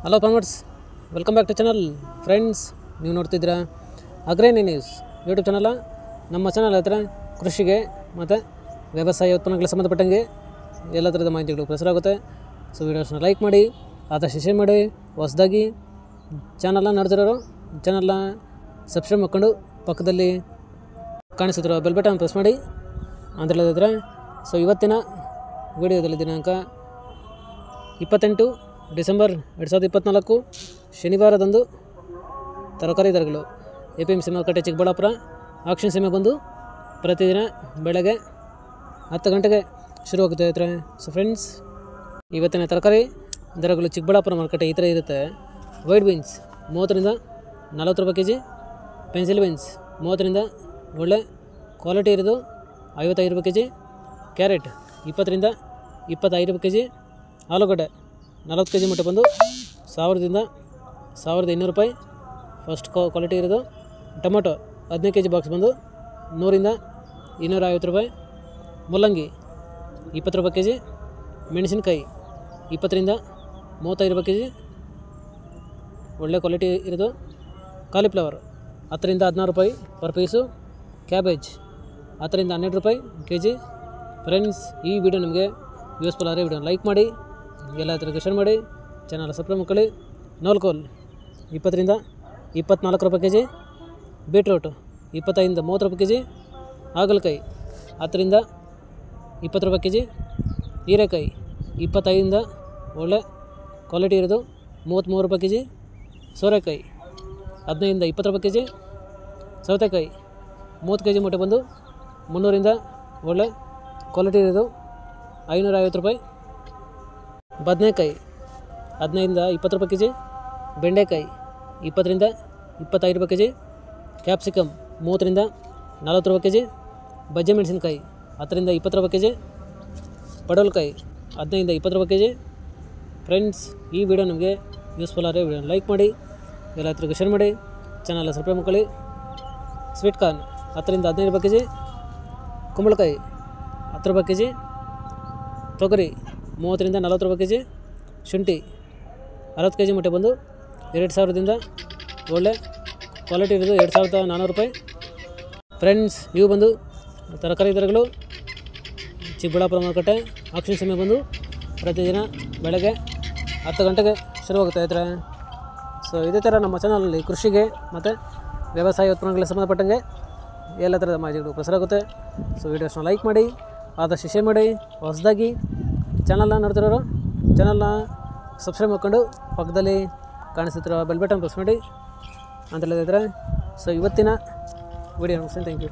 Hello farmers, welcome back to channel. Friends, ನೀವು ನೋಡ್ತಿದ್ದೀರಾ Agreeni news YouTube channel. ನಮ್ಮ channel ಹತ್ರ ಕೃಷಿಗೆ ಮತ್ತು ವ್ಯವಸಾಯ ಉತ್ಪನ್ನಗಳಿಗೆ ಸಂಬಂಧಪಟ್ಟಂಗೆ ಎಲ್ಲ ಥರದ ಮಾಹಿತಿಗಳು ಪ್ರಸಾರ ಆಗುತ್ತೆ. ಸೊ ವೀಡಿಯೋಸ್ನ ಲೈಕ್ ಮಾಡಿ, ಆದಷ್ಟು ಶೇರ್ ಮಾಡಿ. ಹೊಸದಾಗಿ ಚಾನಲ್ನ ನೋಡ್ತಿರೋರು ಚಾನಲ್ನ ಸಬ್ಸ್ಕ್ರೈಬ್ ಮಾಡ್ಕೊಂಡು ಪಕ್ಕದಲ್ಲಿ ಕಾಣಿಸುತ್ತಿರೋ ಬೆಲ್ ಬಟನ್ ಪ್ರೆಸ್ ಮಾಡಿ ಅಂತ ಹೇಳಿದ್ರೆ. ಸೊ ಇವತ್ತಿನ ವಿಡಿಯೋದಲ್ಲಿ ದಿನಾಂಕ 28 ಡಿಸೆಂಬರ್ 2024 ಶನಿವಾರದಂದು ತರಕಾರಿ ದರಗಳು APMC ಮಾರುಕಟ್ಟೆ ಚಿಕ್ಕಬಳ್ಳಾಪುರ ಆಕ್ಷನ್ ಸೀಮೆ ಬಂದು ಪ್ರತಿದಿನ ಬೆಳಗ್ಗೆ 10 ಗಂಟೆಗೆ ಶುರುವಾಗುತ್ತೆ ಇದ್ರೆ. ಸೊ ಫ್ರೆಂಡ್ಸ್, ಇವತ್ತಿನ ತರಕಾರಿ ದರಗಳು ಚಿಕ್ಕಬಳ್ಳಾಪುರ ಮಾರುಕಟ್ಟೆ ಈ ಥರ ಇರುತ್ತೆ. ವೈಟ್ ಬೀನ್ಸ್ 30ರಿಂದ 40 ರೂಪಾಯಿ ಕೆಜಿ, ಪೆನ್ಸಿಲ್ ಬೀನ್ಸ್ 30ರಿಂದ ಒಳ್ಳೆ ಕ್ವಾಲಿಟಿ ಇರೋದು 55 ರೂಪಾಯಿ ಕೆಜಿ, ಕ್ಯಾರೆಟ್ 20ರಿಂದ 25 ರೂಪಾಯಿ ಕೆಜಿ, ಆಲೂಗಡ್ಡೆ 40 ಕೆಜಿ ಮುಟ್ಟೆ ಬಂದು 1000ದಿಂದ 1200 ರೂಪಾಯಿ ಫಸ್ಟ್ ಕ್ವಾಲಿಟಿ ಇರೋದು. ಟೊಮೊಟೊ 15 ಕೆಜಿ ಬಾಕ್ಸ್ ಬಂದು 100ರಿಂದ 250 ರೂಪಾಯಿ, ಮುಲ್ಲಂಗಿ 20 ರೂಪಾಯಿ ಕೆಜಿ, ಮೆಣಸಿನಕಾಯಿ 20ರಿಂದ 35 ರೂಪಾಯಿ ಕೆಜಿ ಒಳ್ಳೆ ಕ್ವಾಲಿಟಿ ಇರೋದು. ಕಾಲಿಫ್ಲವರ್ 10ರಿಂದ 16 ರೂಪಾಯಿ ಪರ್ ಪೀಸು, ಕ್ಯಾಬೇಜ್ 10ರಿಂದ 12 ರೂಪಾಯಿ ಕೆಜಿ. ಫ್ರೆಂಡ್ಸ್, ಈ ವಿಡಿಯೋ ನಿಮಗೆ ಯೂಸ್ಫುಲ್ ಆದರೆ ವಿಡಿಯೋ ಲೈಕ್ ಮಾಡಿ, ಎಲ್ಲ ಥರಕ್ಕೆ ಶೇರ್ ಮಾಡಿ, ಚಾನಲ್ ಸಬ್ಸ್ಕ್ರೈಬ್ ಮಾಡ್ಕೊಳ್ಳಿ. ನೋಲ್ಕೋಲ್ 20ರಿಂದ 24 ರೂಪಾಯಿ ಕೆಜಿ, ಬೀಟ್ರೂಟ್ 25ರಿಂದ 30 ರೂಪಾಯಿ ಕೆಜಿ, ಹಾಗಲಕಾಯಿ 10ರಿಂದ 20 ರೂಪಾಯಿ ಕೆಜಿ, ಹೀರೆಕಾಯಿ 25ರಿಂದ ಒಳ್ಳೆ ಕ್ವಾಲಿಟಿ ಇರೋದು 33 ರೂಪಾಯಿ ಕೆಜಿ, ಸೋರೆಕಾಯಿ 15ರಿಂದ 20 ರೂಪಾಯಿ ಕೆಜಿ, ಸೌತೆಕಾಯಿ 30 ಕೆಜಿ ಮೂಟೆ ಬಂದು 300ರಿಂದ ಒಳ್ಳೆ ಕ್ವಾಲಿಟಿ ಇರೋದು 550 ರೂಪಾಯಿ, ಬದನೆಕಾಯಿ 15ರಿಂದ 20 ರೂಪಾಯಿ ಕೆಜಿ, ಬೆಂಡೆಕಾಯಿ 20ರಿಂದ 25 ರೂಪಾಯಿ ಕೆಜಿ, ಕ್ಯಾಪ್ಸಿಕಮ್ 30ರಿಂದ 40 ರೂಪಾಯಿ ಕೆಜಿ, ಬಜ್ಜೆ ಮೆಣಸಿನಕಾಯಿ 10ರಿಂದ 20 ರೂಪಾಯಿ ಕೆಜಿ, ಪಡವಲಕಾಯಿ 15ರಿಂದ 20 ರೂಪಾಯಿ ಕೆಜಿ. ಫ್ರೆಂಡ್ಸ್, ಈ ವಿಡಿಯೋ ನಿಮಗೆ ಯೂಸ್ಫುಲ್ ಆದರೆ ವಿಡಿಯೋ ಲೈಕ್ ಮಾಡಿ, ಎಲ್ಲ ಥರಕ್ಕೆ ಶೇರ್ ಮಾಡಿ, ಚಾನಲ್ ಸಬ್ಸ್ಕ್ರೈಬ್ ಮಾಡ್ಕೊಳ್ಳಿ. ಸ್ವೀಟ್ ಕಾರ್ನ್ 10ರಿಂದ 15 ರೂಪಾಯಿ ಕೆಜಿ, ಕುಂಬಳಕಾಯಿ 10 ರೂಪಾಯಿ ಕೆಜಿ, ತೊಗರಿ 30ರಿಂದ 40 ರೂಪಾಯಿ ಕೆಜಿ, ಶುಂಠಿ 60 ಕೆಜಿ ಮೂಟೆ ಬಂದು 2000ದಿಂದ ಒಳ್ಳೆ ಕ್ವಾಲಿಟಿ ಇರೋದು 2400 ರೂಪಾಯಿ. ಫ್ರೆಂಡ್ಸ್, ಇವು ಬಂದು ತರಕಾರಿ ದರಗಳು ಚಿಕ್ಕಬಳ್ಳಾಪುರ ಮಾರುಕಟ್ಟೆ ಆಕ್ಷನ್ ಸಮಯ ಬಂದು ಪ್ರತಿದಿನ ಬೆಳಗ್ಗೆ 10 ಗಂಟೆಗೆ ಶುರುವಾಗುತ್ತೆ ಇದ್ರೆ. ಸೊ ಇದೇ ಥರ ನಮ್ಮ ಚಾನಲಲ್ಲಿ ಕೃಷಿಗೆ ಮತ್ತು ವ್ಯವಸಾಯ ಉತ್ಪನ್ನಗಳಿಗೆ ಸಂಬಂಧಪಟ್ಟಂಗೆ ಎಲ್ಲ ಥರದ ಮಾಹಿತಿಗಳು ಪ್ರಸಾರ ಆಗುತ್ತೆ. ಸೊ ವೀಡಿಯೋಸ್ನ ಲೈಕ್ ಮಾಡಿ, ಆದಷ್ಟು ಶೇರ್ ಮಾಡಿ. ಹೊಸದಾಗಿ ಚಾನಲ್ನ ನೋಡ್ತಿರೋರು ಚಾನಲ್ನ ಸಬ್ಸ್ಕ್ರೈಬ್ ಮಾಡ್ಕೊಂಡು ಪಕ್ಕದಲ್ಲಿ ಕಾಣಿಸುತ್ತಿರೋ ಬೆಲ್ ಬಟನ್ ಪ್ರೆಸ್ ಮಾಡಿ ಅಂತ ಹೇಳಿದ್ರೆ. ಸೊ ಇವತ್ತಿನ ವಿಡಿಯೋ ಮುಗಿಸ್ತೀನಿ. Thank you.